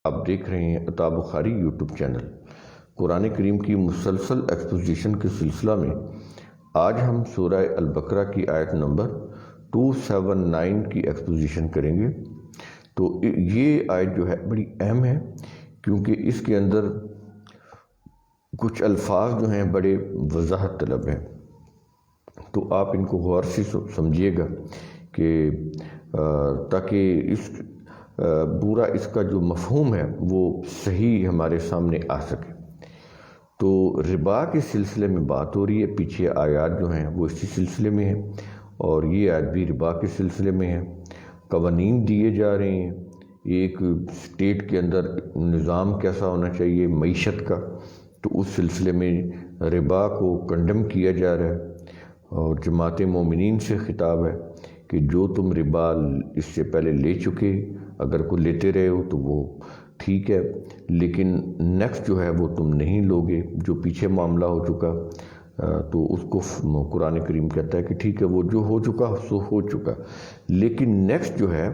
آپ دیکھ رہے ہیں عطا بخاری یوٹیوب چینل۔ قرآن کریم کی مسلسل ایکسپوزیشن کے سلسلہ میں آج ہم سورہ البقرہ کی آیت نمبر 279 کی ایکسپوزیشن کریں گے۔ تو یہ آیت جو ہے بڑی اہم ہے، کیونکہ اس کے اندر کچھ الفاظ جو ہیں بڑے وضاحت طلب ہیں، تو آپ ان کو غور سے سمجھیے گا کہ تاکہ پورا اس کا جو مفہوم ہے وہ صحیح ہمارے سامنے آ سکے۔ تو ربا کے سلسلے میں بات ہو رہی ہے، پیچھے آیات جو ہیں وہ اسی سلسلے میں ہیں، اور یہ آیت بھی ربا کے سلسلے میں ہے۔ قوانین دیے جا رہے ہیں، ایک اسٹیٹ کے اندر نظام کیسا ہونا چاہیے معیشت کا، تو اس سلسلے میں ربا کو کنڈم کیا جا رہا ہے، اور جماعت مومنین سے خطاب ہے کہ جو تم ربا اس سے پہلے لے چکے، اگر کوئی لیتے رہے ہو تو وہ ٹھیک ہے، لیکن نیکسٹ جو ہے وہ تم نہیں لوگے، جو پیچھے معاملہ ہو چکا۔ تو اس کو قرآن کریم کہتا ہے کہ ٹھیک ہے، وہ جو ہو چکا سو ہو چکا، لیکن نیکسٹ جو ہے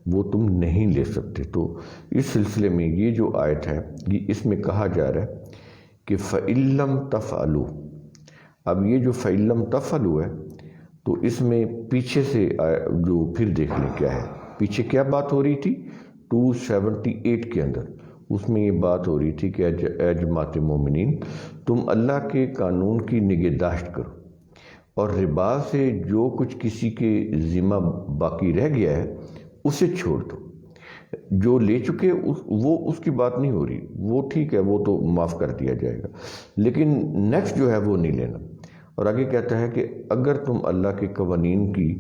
وہ تم نہیں لے سکتے۔ تو اس سلسلے میں یہ جو آیت ہے، یہ اس میں کہا جا رہا ہے کہ فَإِن لَّمْ تَفْعَلُوا۔ اب یہ جو فَإِن لَّمْ تَفْعَلُوا ہے، تو اس میں پیچھے سے جو پھر دیکھ لیں کیا ہے، پیچھے کیا بات ہو رہی تھی 278 کے اندر، اس میں یہ بات ہو رہی تھی کہ اے جماعت مومنین، تم اللہ کے قانون کی نگہداشت کرو، اور ربا سے جو کچھ کسی کے ذمہ باقی رہ گیا ہے اسے چھوڑ دو۔ جو لے چکے وہ اس کی بات نہیں ہو رہی، وہ ٹھیک ہے، وہ تو معاف کر دیا جائے گا، لیکن نیکسٹ جو ہے وہ نہیں لینا۔ اور آگے کہتا ہے کہ اگر تم اللہ کے قوانین کی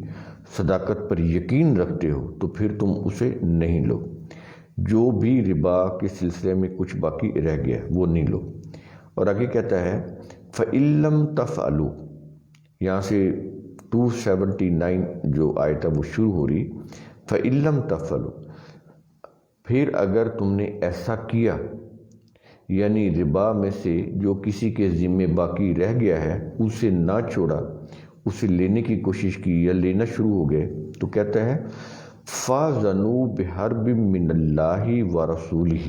صداقت پر یقین رکھتے ہو تو پھر تم اسے نہیں لو، جو بھی ربا کے سلسلے میں کچھ باقی رہ گیا وہ نہیں لو۔ اور آگے کہتا ہے فَإِن لَّمْ تَفْعَلُوا، یہاں سے 279 جو آیت ہے وہ شروع ہو رہی، فَإِن لَّمْ تَفْعَلُوا، پھر اگر تم نے ایسا کیا، یعنی ربا میں سے جو کسی کے ذمے باقی رہ گیا ہے اسے نہ چھوڑا، اسے لینے کی کوشش کی یا لینا شروع ہو گئے، تو کہتا ہے فَاذَنُوا بِحَرْبٍ مِّنَ اللَّهِ وَرَسُولِهِ۔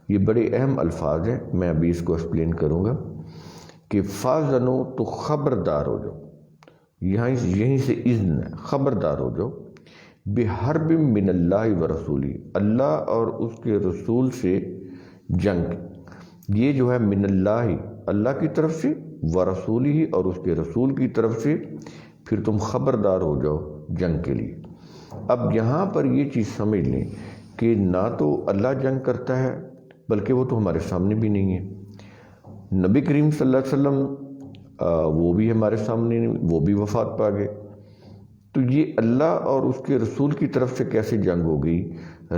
یہ بڑے اہم الفاظ ہیں، میں ابھی اس کو ایکسپلین کروں گا کہ فَاذَنُوا تو خبردار ہو جاؤ، یہیں سے اذن ہے، خبردار ہو جاؤ، بِحَرْبٍ مِّنَ اللَّهِ وَرَسُولِهِ، اللہ اور اس کے رسول سے جنگ۔ یہ جو ہے من اللہ، اللہ کی طرف سے، ورسولہ، اور اس کے رسول کی طرف سے، پھر تم خبردار ہو جاؤ جنگ کے لیے۔ اب یہاں پر یہ چیز سمجھ لیں کہ نہ تو اللہ جنگ کرتا ہے، بلکہ وہ تو ہمارے سامنے بھی نہیں ہے۔ نبی کریم صلی اللہ علیہ وسلم وہ بھی ہمارے سامنے نہیں، وہ بھی وفات پا گئے، تو یہ اللہ اور اس کے رسول کی طرف سے کیسے جنگ ہو گئی؟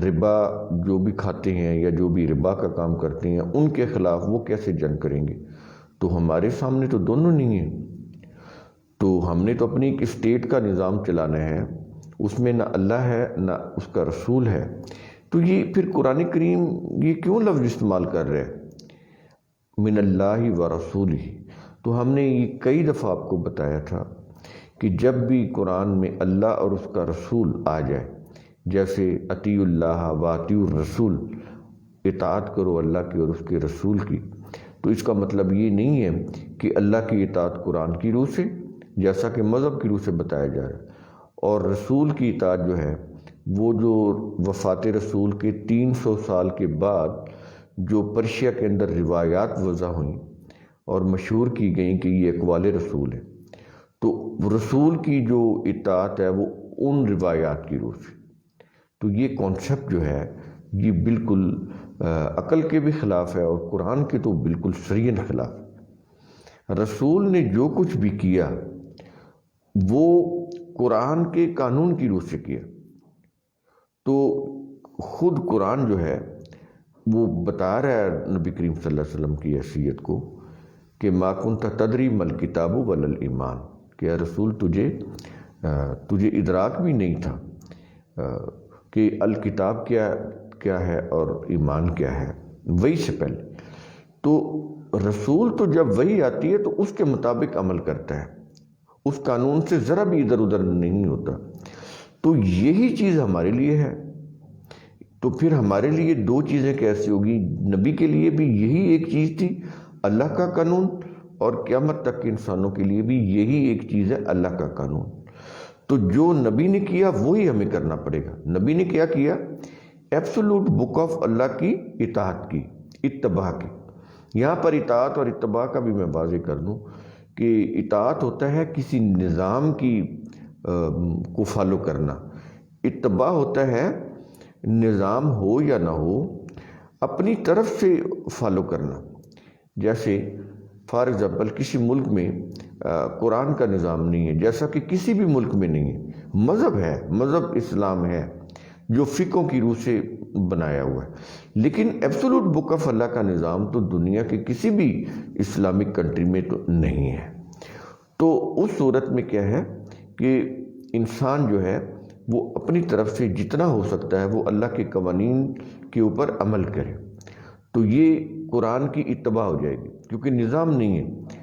ربا جو بھی کھاتے ہیں یا جو بھی ربا کا کام کرتے ہیں ان کے خلاف وہ کیسے جنگ کریں گے؟ تو ہمارے سامنے تو دونوں نہیں ہیں، تو ہم نے تو اپنی ایک اسٹیٹ کا نظام چلانا ہے، اس میں نہ اللہ ہے نہ اس کا رسول ہے۔ تو یہ پھر قرآن کریم یہ کیوں لفظ استعمال کر رہے ہیں من اللہ ورسولہ؟ تو ہم نے یہ کئی دفعہ آپ کو بتایا تھا کہ جب بھی قرآن میں اللہ اور اس کا رسول آ جائے، جیسے اطیعوا اللہ واطیعوا الرسول، اطاعت کرو اللہ کی اور اس کے رسول کی، تو اس کا مطلب یہ نہیں ہے کہ اللہ کی اطاعت قرآن کی روح سے، جیسا کہ مذہب کی روح سے بتایا جا رہا ہے، اور رسول کی اطاعت جو ہے وہ جو وفات رسول کے 300 سال کے بعد جو پرشیا کے اندر روایات وضع ہوئیں اور مشہور کی گئیں کہ یہ اقوال رسول ہے، تو رسول کی جو اطاعت ہے وہ ان روایات کی روح سے۔ تو یہ کانسیپٹ جو ہے یہ بالکل عقل کے بھی خلاف ہے، اور قرآن کے تو بالکل صریحاً خلاف ہے۔ رسول نے جو کچھ بھی کیا وہ قرآن کے قانون کی روح سے کیا، تو خود قرآن جو ہے وہ بتا رہا ہے نبی کریم صلی اللہ علیہ وسلم کی حیثیت کو کہ ما کنت تدری ما الکتاب ولا الایمان، کہ اے رسول تجھے ادراک بھی نہیں تھا کہ الکتاب کیا ہے اور ایمان کیا ہے، وہی سے پہلے۔ تو رسول تو جب وہی آتی ہے تو اس کے مطابق عمل کرتا ہے، اس قانون سے ذرا بھی ادھر ادھر نہیں ہوتا۔ تو یہی چیز ہمارے لیے ہے تو پھر ہمارے لیے دو چیزیں کیسے ہوگی؟ نبی کے لیے بھی یہی ایک چیز تھی اللہ کا قانون، اور قیامت تک کے انسانوں کے لیے بھی یہی ایک چیز ہے اللہ کا قانون۔ تو جو نبی نے کیا وہی ہمیں کرنا پڑے گا۔ نبی نے کیا کیا؟ ایبسولوٹ بک آف اللہ کی اطاعت کی، اتباع کی۔ یہاں پر اطاعت اور اتباع کا بھی میں واضح کر دوں کہ اطاعت ہوتا ہے کسی نظام کی کو فالو کرنا، اتباع ہوتا ہے نظام ہو یا نہ ہو اپنی طرف سے فالو کرنا۔ جیسے فار ایگزامپل کسی ملک میں قرآن کا نظام نہیں ہے، جیسا کہ کسی بھی ملک میں نہیں ہے، مذہب ہے، مذہب اسلام ہے جو فقہوں کی روح سے بنایا ہوا ہے، لیکن ایبسولوٹ بک آف اللہ کا نظام تو دنیا کے کسی بھی اسلامک کنٹری میں تو نہیں ہے۔ تو اس صورت میں کیا ہے کہ انسان جو ہے وہ اپنی طرف سے جتنا ہو سکتا ہے وہ اللہ کے قوانین کے اوپر عمل کرے، تو یہ قرآن کی اتباع ہو جائے گی، کیونکہ نظام نہیں ہے۔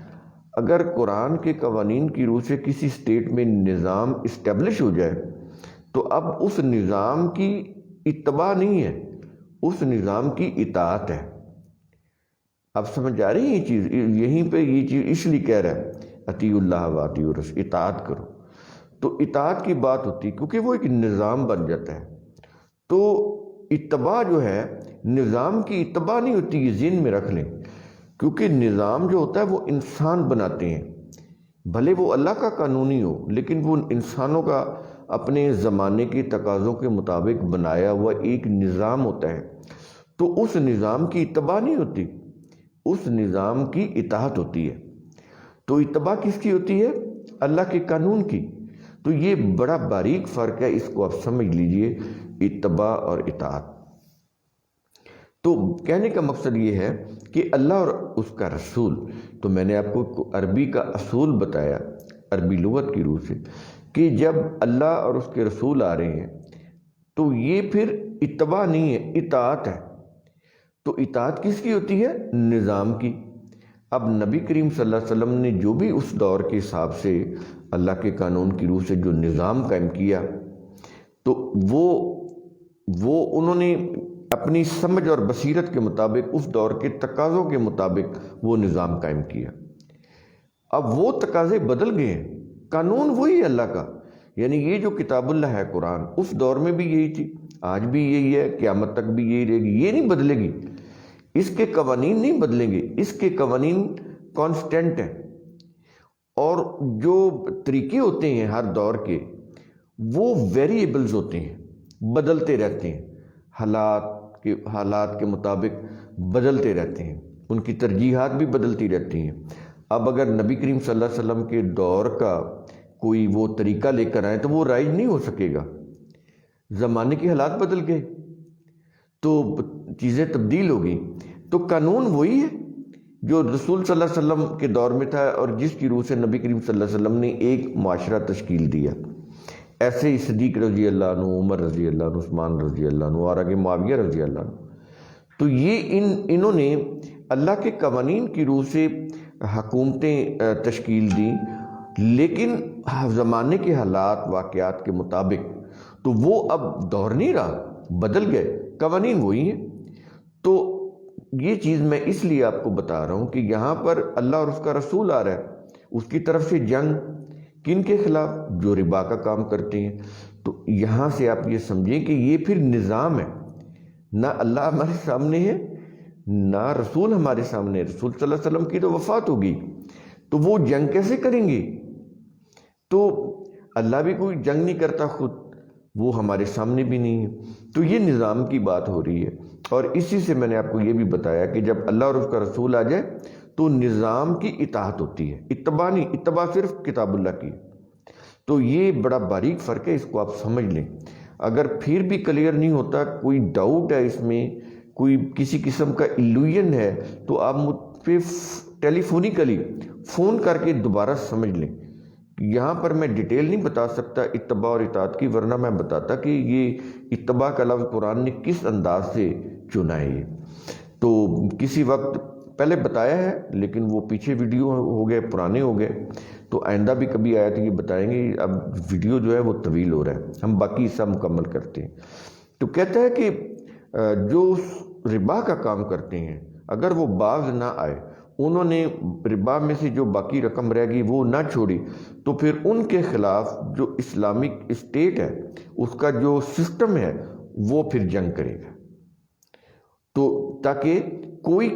اگر قرآن کے قوانین کی روح سے کسی اسٹیٹ میں نظام اسٹیبلش ہو جائے تو اب اس نظام کی اتباع نہیں ہے، اس نظام کی اطاعت ہے۔ اب سمجھ آ رہی ہے یہ چیز؟ یہیں پہ یہ چیز اس لیے کہہ رہا ہے اطیعوا اللہ و اطیعوا الرسول، اطاعت کرو۔ تو اطاعت کی بات ہوتی ہے کیونکہ وہ ایک نظام بن جاتا ہے۔ تو اتباع جو ہے نظام کی اتباع نہیں ہوتی، یہ ذہن میں رکھ لیں، کیونکہ نظام جو ہوتا ہے وہ انسان بناتے ہیں، بھلے وہ اللہ کا قانونی ہو لیکن وہ انسانوں کا اپنے زمانے کے تقاضوں کے مطابق بنایا ہوا ایک نظام ہوتا ہے۔ تو اس نظام کی اتباع نہیں ہوتی، اس نظام کی اطاعت ہوتی ہے۔ تو اتباع کس کی ہوتی ہے؟ اللہ کے قانون کی۔ تو یہ بڑا باریک فرق ہے، اس کو آپ سمجھ لیجئے، اتباع اور اطاعت۔ تو کہنے کا مقصد یہ ہے کہ اللہ اور اس کا رسول، تو میں نے آپ کو عربی کا اصول بتایا عربی لغت کی روح سے کہ جب اللہ اور اس کے رسول آ رہے ہیں تو یہ پھر اتباع نہیں ہے، اطاعت ہے۔ تو اطاعت کس کی ہوتی ہے؟ نظام کی۔ اب نبی کریم صلی اللہ علیہ وسلم نے جو بھی اس دور کے حساب سے اللہ کے قانون کی روح سے جو نظام قائم کیا، تو وہ انہوں نے اپنی سمجھ اور بصیرت کے مطابق اس دور کے تقاضوں کے مطابق وہ نظام قائم کیا۔ اب وہ تقاضے بدل گئے ہیں، قانون وہی ہے اللہ کا، یعنی یہ جو کتاب اللہ ہے قرآن، اس دور میں بھی یہی تھی، آج بھی یہی ہے، قیامت تک بھی یہی رہے گی، یہ نہیں بدلے گی، اس کے قوانین نہیں بدلیں گے، اس کے قوانین کانسٹنٹ ہیں۔ اور جو طریقے ہوتے ہیں ہر دور کے وہ ویریبلز ہوتے ہیں، بدلتے رہتے ہیں، حالات کے مطابق بدلتے رہتے ہیں، ان کی ترجیحات بھی بدلتی رہتی ہیں۔ اب اگر نبی کریم صلی اللہ علیہ وسلم کے دور کا کوئی وہ طریقہ لے کر آئے تو وہ رائج نہیں ہو سکے گا، زمانے کے حالات بدل گئے تو چیزیں تبدیل ہو گئی۔ تو قانون وہی ہے جو رسول صلی اللہ علیہ وسلم کے دور میں تھا اور جس کی روح سے نبی کریم صلی اللہ علیہ وسلم نے ایک معاشرہ تشکیل دیا۔ ایسے ہی صدیق رضی اللہ عنہ، عمر رضی اللہ عنہ، عثمان رضی اللہ عنہ اور آگے معاویہ رضی اللہ عنہ، تو یہ انہوں نے اللہ کے قوانین کی روح سے حکومتیں تشکیل دیں، لیکن زمانے کے حالات واقعات کے مطابق، تو وہ اب دور نہیں رہا، بدل گئے، قوانین وہی ہیں۔ تو یہ چیز میں اس لیے آپ کو بتا رہا ہوں کہ یہاں پر اللہ اور اس کا رسول آ رہا ہے، اس کی طرف سے جنگ کن کے خلاف؟ جو ربا کا کام کرتے ہیں۔ تو یہاں سے آپ یہ سمجھیں کہ یہ پھر نظام ہے، نہ اللہ ہمارے سامنے ہے نہ رسول ہمارے سامنے ہے۔ رسول صلی اللہ علیہ وسلم کی تو وفات ہوگی، تو وہ جنگ کیسے کریں گے؟ تو اللہ بھی کوئی جنگ نہیں کرتا خود، وہ ہمارے سامنے بھی نہیں ہے۔ تو یہ نظام کی بات ہو رہی ہے، اور اسی سے میں نے آپ کو یہ بھی بتایا کہ جب اللہ اور اس کا رسول آ جائے تو نظام کی اطاعت ہوتی ہے، اتباع نہیں، اتباع صرف کتاب اللہ کی۔ تو یہ بڑا باریک فرق ہے، اس کو آپ سمجھ لیں۔ اگر پھر بھی کلیئر نہیں ہوتا، کوئی ڈاؤٹ ہے اس میں، کوئی کسی قسم کا ایلوژن ہے، تو آپ مجھ پہ ٹیلی فونیکلی فون کر کے دوبارہ سمجھ لیں۔ یہاں پر میں ڈیٹیل نہیں بتا سکتا اتباع اور اطاعت کی، ورنہ میں بتاتا کہ یہ اتباع کا لفظ قرآن نے کس انداز سے چنا ہے۔ تو کسی وقت پہلے بتایا ہے، لیکن وہ پیچھے ویڈیو ہو گئے، پرانے ہو گئے، تو آئندہ بھی کبھی آیا تو یہ بتائیں گے۔ اب ویڈیو جو ہے وہ طویل ہو رہا ہے، ہم باقی حصہ مکمل کرتے ہیں۔ تو کہتا ہے کہ جو ربا کا کام کرتے ہیں اگر وہ باز نہ آئے، انہوں نے ربا میں سے جو باقی رقم رہ گئی وہ نہ چھوڑی، تو پھر ان کے خلاف جو اسلامک اسٹیٹ ہے اس کا جو سسٹم ہے وہ پھر جنگ کرے گا، تو تاکہ کوئی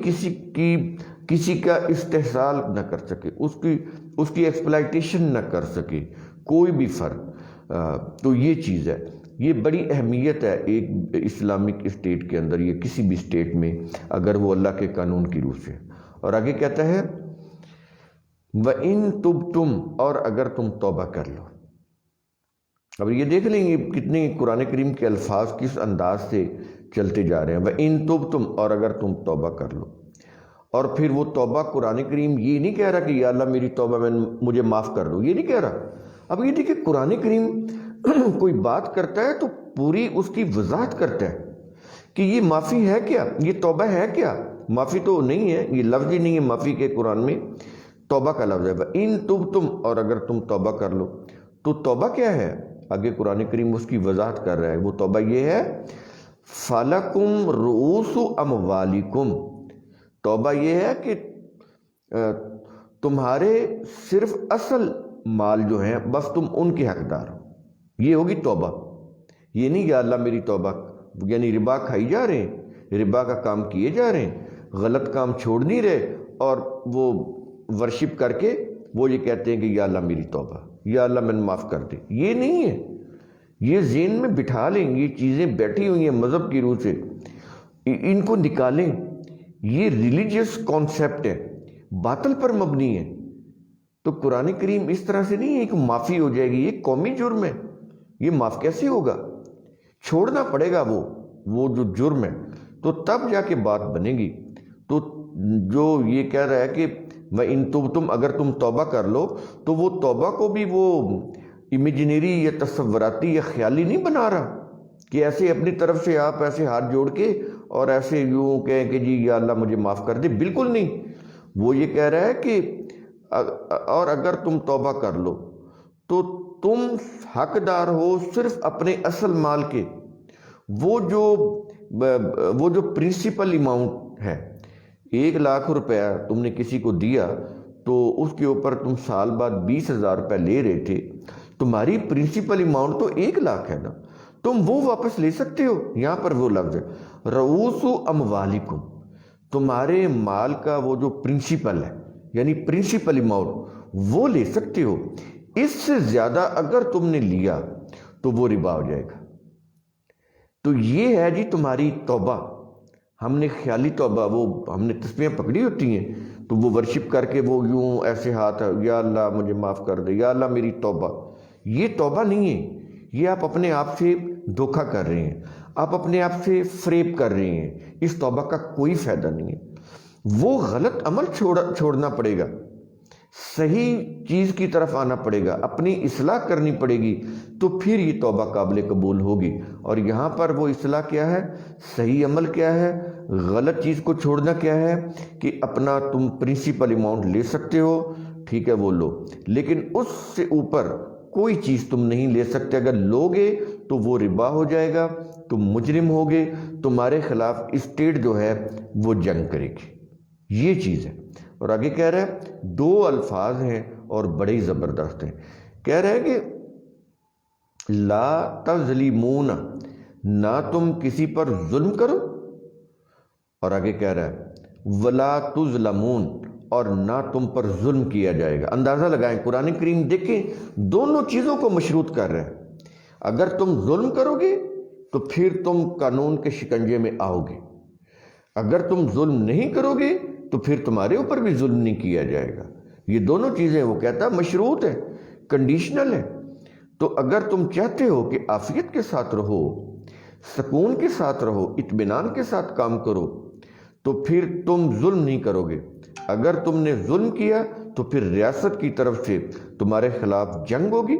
کسی کا استحصال نہ کر سکے، اس کی ایکسپلائٹیشن نہ کر سکے کوئی بھی فرد۔ تو یہ چیز ہے، یہ بڑی اہمیت ہے ایک اسلامک اسٹیٹ کے اندر، یہ کسی بھی اسٹیٹ میں اگر وہ اللہ کے قانون کی روح سے۔ اور آگے کہتا ہے وَإِن تُبْتُمْ، اور اگر تم توبہ کر لو۔ اب یہ دیکھ لیں گے کتنے قرآن کریم کے الفاظ کس انداز سے چلتے جا رہے ہیں۔ وَإِن تُبْتُمْ، اور اگر تم توبہ کر لو۔ اور پھر وہ توبہ قرآن کریم یہ نہیں کہہ رہا کہ یا اللہ میری توبہ مجھے معاف کر دو، یہ نہیں کہہ رہا۔ اب یہ دیکھیں قرآن کریم کوئی بات کرتا ہے تو پوری اس کی وضاحت کرتا ہے کہ یہ معافی ہے کیا، یہ توبہ ہے کیا۔ معافی تو نہیں ہے، یہ لفظ ہی نہیں ہے معافی کے قرآن میں، توبہ کا لفظ ہے۔ وَإِن تُبْتُمْ، اور اگر تم توبہ کر لو۔ تو توبہ کیا ہے؟ آگے قرآن کریم اس کی وضاحت کر رہا ہے۔ وہ توبہ یہ ہے فَلَكُمْ رُؤُوسُ أَمْوَالِكُمْ، توبہ یہ ہے کہ تمہارے صرف اصل مال جو ہیں بس تم ان کے حقدار ہو، یہ ہوگی توبہ۔ یہ نہیں یا اللہ میری توبہ، یعنی ربا کھائی جا رہے ہیں، ربا کا کام کیے جا رہے ہیں، غلط کام چھوڑ نہیں رہے، اور وہ ورشپ کر کے وہ یہ کہتے ہیں کہ یا اللہ میری توبہ، یا اللہ میں نے معاف کر دے۔ یہ نہیں ہے، یہ ذہن میں بٹھا لیں، یہ چیزیں بیٹھی ہوئی ہیں مذہب کی روح سے، ان کو نکالیں۔ یہ ریلیجیس کانسیپٹ ہے، باطل پر مبنی ہے۔ تو قرآن کریم اس طرح سے نہیں ہے کہ معافی ہو جائے گی، یہ قومی جرم ہے، یہ معاف کیسے ہوگا؟ چھوڑنا پڑے گا وہ جو جرم ہے، تو تب جا کے بات بنے گی۔ تو جو یہ کہہ رہا ہے کہ وَإِن تُبْتُمْ، اگر تم توبہ کر لو، تو وہ توبہ کو بھی وہ امیجنری یا تصوراتی یا خیالی نہیں بنا رہا کہ ایسے اپنی طرف سے آپ ایسے ہاتھ جوڑ کے اور ایسے یوں کہیں کہ جی یا اللہ مجھے معاف کر دے، بالکل نہیں۔ وہ یہ کہہ رہا ہے کہ اور اگر تم توبہ کر لو تو تم حقدار ہو صرف اپنے اصل مال کے، وہ جو پرنسپل اماؤنٹ ہے، 1,00,000 روپیہ تم نے کسی کو دیا تو اس کے اوپر تم سال بعد 20,000 روپے لے رہے تھے، تمہاری پرنسپل اماؤنٹ تو 1,00,000 ہے نا، تم وہ واپس لے سکتے ہو۔ یہاں پر وہ لفظ ہے رؤوس اموالکم، تمہارے مال کا وہ جو پرنسپل ہے یعنی پرنسپل اماؤنٹ وہ لے سکتے ہو، اس سے زیادہ اگر تم نے لیا تو وہ ربا ہو جائے گا۔ تو یہ ہے جی تمہاری توبہ۔ ہم نے خیالی توبہ، وہ ہم نے تسبیحیں پکڑی ہوتی ہیں تو وہ ورشپ کر کے وہ یوں ایسے ہاتھ یا اللہ مجھے معاف کر دے، یا اللہ میری توبہ، یہ توبہ نہیں ہے، یہ آپ اپنے آپ سے دھوکہ کر رہے ہیں، آپ اپنے آپ سے فریب کر رہے ہیں، اس توبہ کا کوئی فائدہ نہیں ہے۔ وہ غلط عمل چھوڑنا پڑے گا، صحیح چیز کی طرف آنا پڑے گا، اپنی اصلاح کرنی پڑے گی، تو پھر یہ توبہ قابل قبول ہوگی۔ اور یہاں پر وہ اصلاح کیا ہے، صحیح عمل کیا ہے، غلط چیز کو چھوڑنا کیا ہے کہ اپنا تم پرنسپل اماؤنٹ لے سکتے ہو، ٹھیک ہے وہ لو، لیکن اس سے اوپر کوئی چیز تم نہیں لے سکتے۔ اگر لوگے تو وہ ربا ہو جائے گا، تم مجرم ہوگے، تمہارے خلاف اسٹیٹ جو ہے وہ جنگ کرے گی۔ یہ چیز ہے۔ اور آگے کہہ رہا ہے 2 الفاظ ہیں اور بڑے ہی زبردست ہیں، کہہ رہا ہے کہ لا تظلمون، نہ تم کسی پر ظلم کرو، اور آگے کہہ رہا ہے ولا تظلمون، اور نہ تم پر ظلم کیا جائے گا۔ اندازہ لگائیں، قرآن کریم دیکھیں دونوں چیزوں کو مشروط کر رہا ہے۔ اگر تم ظلم کرو گے تو پھر تم قانون کے شکنجے میں آؤ گے، اگر تم ظلم نہیں کرو گے تو پھر تمہارے اوپر بھی ظلم نہیں کیا جائے گا۔ یہ دونوں چیزیں وہ کہتا ہے مشروط ہے، کنڈیشنل ہے۔ تو اگر تم چاہتے ہو کہ عافیت کے ساتھ رہو، سکون کے ساتھ رہو، اطمینان کے ساتھ کام کرو، تو پھر تم ظلم نہیں کرو گے۔ اگر تم نے ظلم کیا تو پھر ریاست کی طرف سے تمہارے خلاف جنگ ہوگی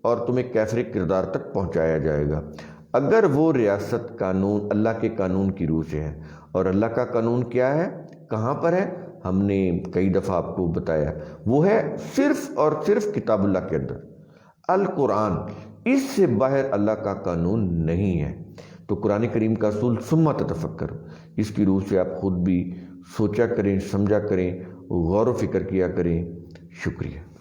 اور تمہیں کافر کردار تک پہنچایا جائے گا۔ اگر وہ ریاست قانون اللہ کے قانون کی روح سے ہے، اور اللہ کا قانون کیا ہے، کہاں پر ہے، ہم نے کئی دفعہ آپ کو بتایا، وہ ہے صرف اور صرف کتاب اللہ کے اندر، القرآن، اس سے باہر اللہ کا قانون نہیں ہے۔ تو قرآن کریم کا اصول ثم تتفکر، اس کی روح سے آپ خود بھی سوچا کریں، سمجھا کریں، غور و فکر کیا کریں۔ شکریہ۔